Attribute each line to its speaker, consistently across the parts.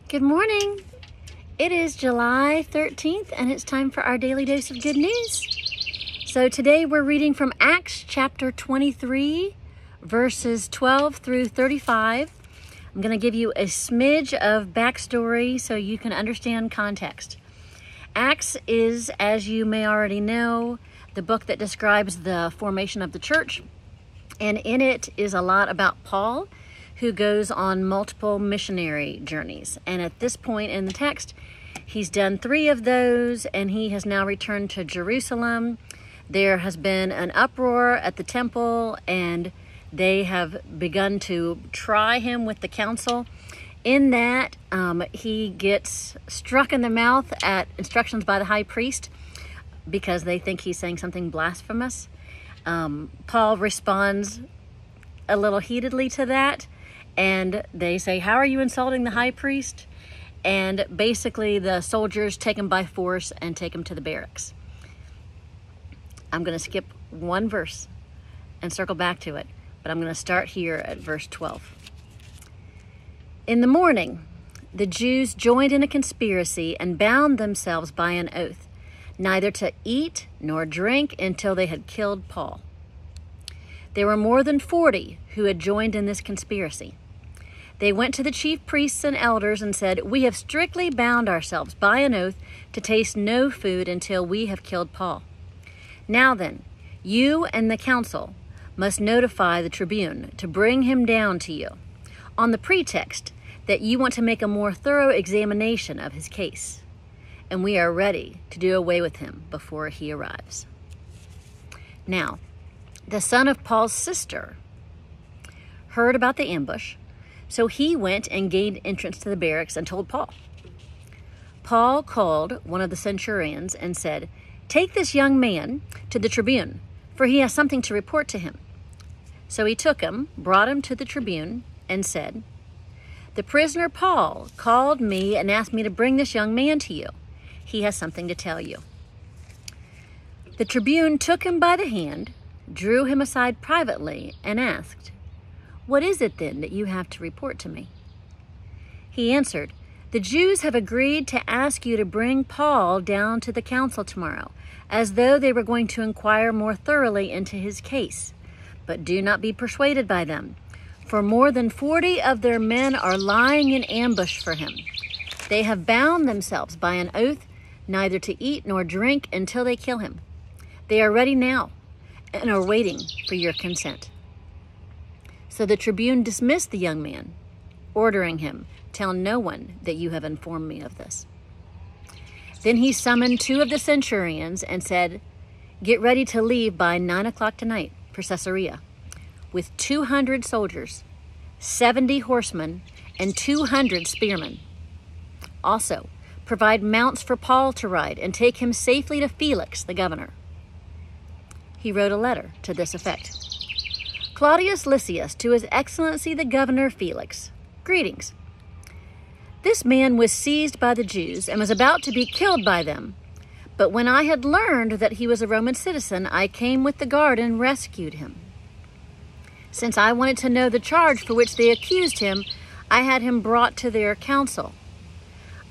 Speaker 1: Good morning. It is July 13th and it's time for our daily dose of good news. So today we're reading from Acts chapter 23, verses 12 through 35. I'm going to give you a smidge of backstory so you can understand context. Acts is, as you may already know, the book that describes the formation of the church. And in it is a lot about Paul, who goes on multiple missionary journeys. And at this point in the text, he's done 3 of those, and he has now returned to Jerusalem. There has been an uproar at the temple, and they have begun to try him with the council. In that, he gets struck in the mouth at instructions by the high priest because they think he's saying something blasphemous. Paul responds a little heatedly to that, and they say, "How are you insulting the high priest?" And basically the soldiers take him by force and take him to the barracks. I'm going to skip one verse and circle back to it, but I'm going to start here at verse 12. In the morning, the Jews joined in a conspiracy and bound themselves by an oath, neither to eat nor drink until they had killed Paul. There were more than 40 who had joined in this conspiracy. They went to the chief priests and elders and said, "We have strictly bound ourselves by an oath to taste no food until we have killed Paul. Now then, you and the council must notify the tribune to bring him down to you, on the pretext that you want to make a more thorough examination of his case, and we are ready to do away with him before he arrives." Now, the son of Paul's sister heard about the ambush, so he went and gained entrance to the barracks and told Paul. Paul called one of the centurions and said, "Take this young man to the tribune, for he has something to report to him." So he took him, brought him to the tribune, and said, "The prisoner Paul called me and asked me to bring this young man to you. He has something to tell you." The tribune took him by the hand, drew him aside privately, and asked, "What is it then that you have to report to me?" He answered, "The Jews have agreed to ask you to bring Paul down to the council tomorrow, as though they were going to inquire more thoroughly into his case. But do not be persuaded by them, for more than 40 of their men are lying in ambush for him. They have bound themselves by an oath neither to eat nor drink until they kill him. They are ready now and are waiting for your consent." So the tribune dismissed the young man, ordering him, "Tell no one that you have informed me of this." Then he summoned 2 of the centurions and said, "Get ready to leave by 9 o'clock tonight for Caesarea, with 200 soldiers, 70 horsemen, and 200 spearmen. Also, provide mounts for Paul to ride and take him safely to Felix, the governor." He wrote a letter to this effect. "Claudius Lysias, to His Excellency the Governor Felix, greetings. This man was seized by the Jews and was about to be killed by them. But when I had learned that he was a Roman citizen, I came with the guard and rescued him. Since I wanted to know the charge for which they accused him, I had him brought to their council.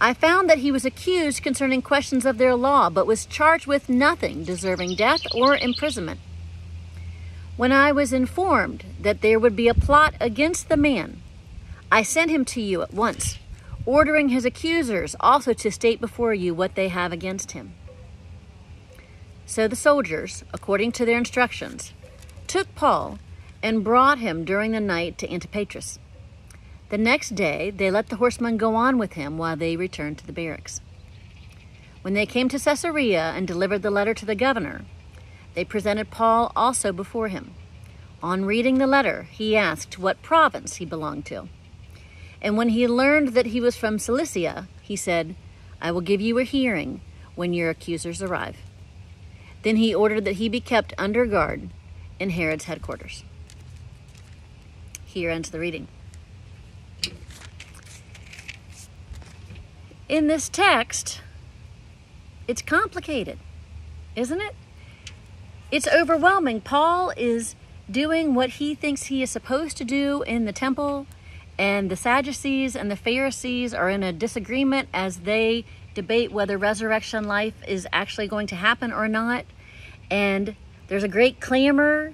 Speaker 1: I found that he was accused concerning questions of their law, but was charged with nothing deserving death or imprisonment. When I was informed that there would be a plot against the man, I sent him to you at once, ordering his accusers also to state before you what they have against him." So the soldiers, according to their instructions, took Paul and brought him during the night to Antipatris. The next day, they let the horsemen go on with him while they returned to the barracks. When they came to Caesarea and delivered the letter to the governor, they presented Paul also before him. On reading the letter, he asked what province he belonged to. And when he learned that he was from Cilicia, he said, "I will give you a hearing when your accusers arrive." Then he ordered that he be kept under guard in Herod's headquarters. Here ends the reading. In this text, it's complicated, isn't it? It's overwhelming. Paul is doing what he thinks he is supposed to do in the temple, And the Sadducees and the Pharisees are in a disagreement as they debate whether resurrection life is actually going to happen or not. And there's a great clamor,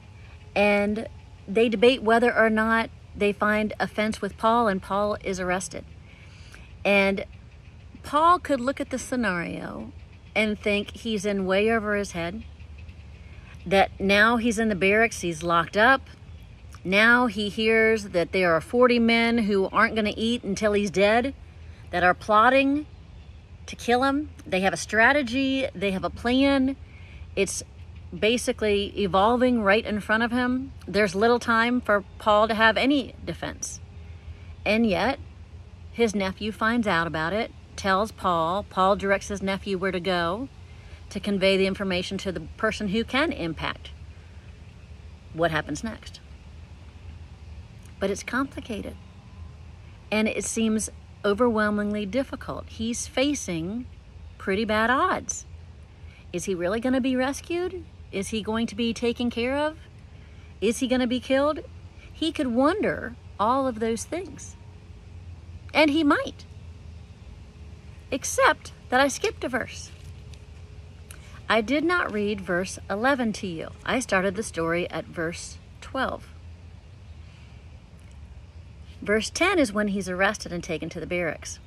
Speaker 1: and they debate whether or not they find offense with Paul, and Paul is arrested. And Paul could look at the scenario and think he's in way over his head, that now he's in the barracks, he's locked up. Now he hears that there are 40 men who aren't going to eat until he's dead, that are plotting to kill him. They have a strategy, they have a plan. It's basically evolving right in front of him. There's little time for Paul to have any defense. And yet, his nephew finds out about it, tells Paul. Paul directs his nephew where to go to convey the information to the person who can impact what happens next. But it's complicated, and it seems overwhelmingly difficult. He's facing pretty bad odds. Is he really going to be rescued? Is he going to be taken care of? Is he going to be killed? He could wonder all of those things. And he might. Except that I skipped a verse. I did not read verse 11 to you. I started the story at verse 12. Verse 10 is when he's arrested and taken to the barracks.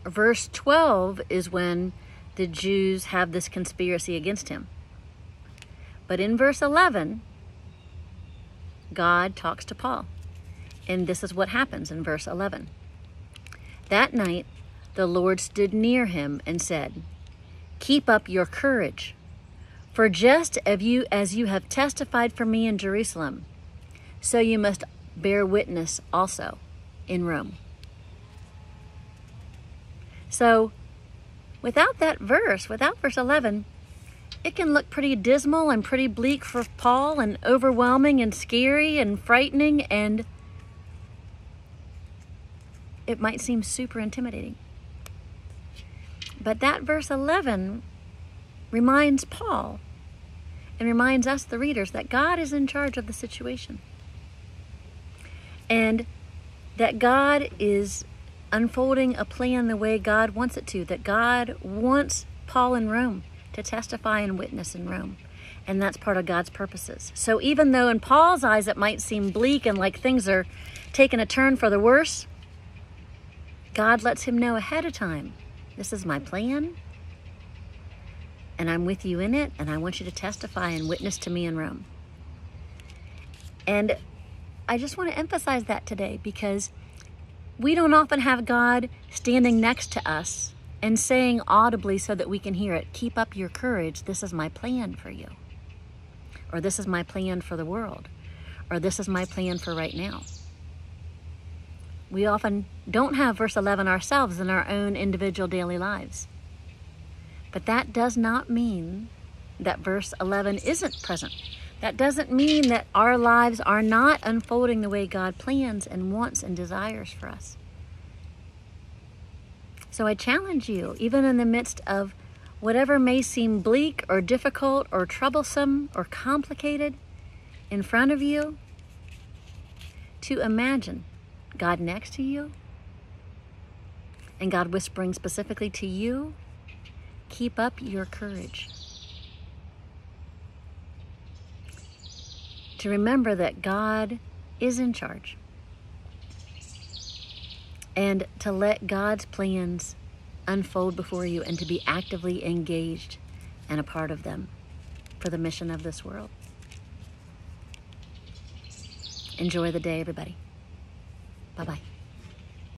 Speaker 1: Verse 12 is when the Jews have this conspiracy against him. But in verse 11, God talks to Paul. And this is what happens in verse 11. That night, the Lord stood near him and said, "Keep up your courage, for just as you have testified for me in Jerusalem, so you must bear witness also in Rome." So, without verse 11, it can look pretty dismal and pretty bleak for Paul, and overwhelming and scary and frightening, and it might seem super intimidating. But that verse 11 reminds Paul and reminds us, the readers, that God is in charge of the situation. And that God is unfolding a plan the way God wants it to, that God wants Paul in Rome to testify and witness in Rome. And that's part of God's purposes. So even though in Paul's eyes it might seem bleak and like things are taking a turn for the worse, God lets him know ahead of time, this is my plan, and I'm with you in it, and I want you to testify and witness to me in Rome. And I just want to emphasize that today, because we don't often have God standing next to us and saying audibly so that we can hear it, "Keep up your courage, this is my plan for you," or "This is my plan for the world," or "This is my plan for right now." We often don't have verse 11 ourselves in our own individual daily lives. But that does not mean that verse 11 isn't present. That doesn't mean that our lives are not unfolding the way God plans and wants and desires for us. So I challenge you, even in the midst of whatever may seem bleak or difficult or troublesome or complicated in front of you, to imagine God next to you, and God whispering specifically to you, "Keep up your courage." To remember that God is in charge, and to let God's plans unfold before you, and to be actively engaged and a part of them for the mission of this world. Enjoy the day, everybody. Bye-bye.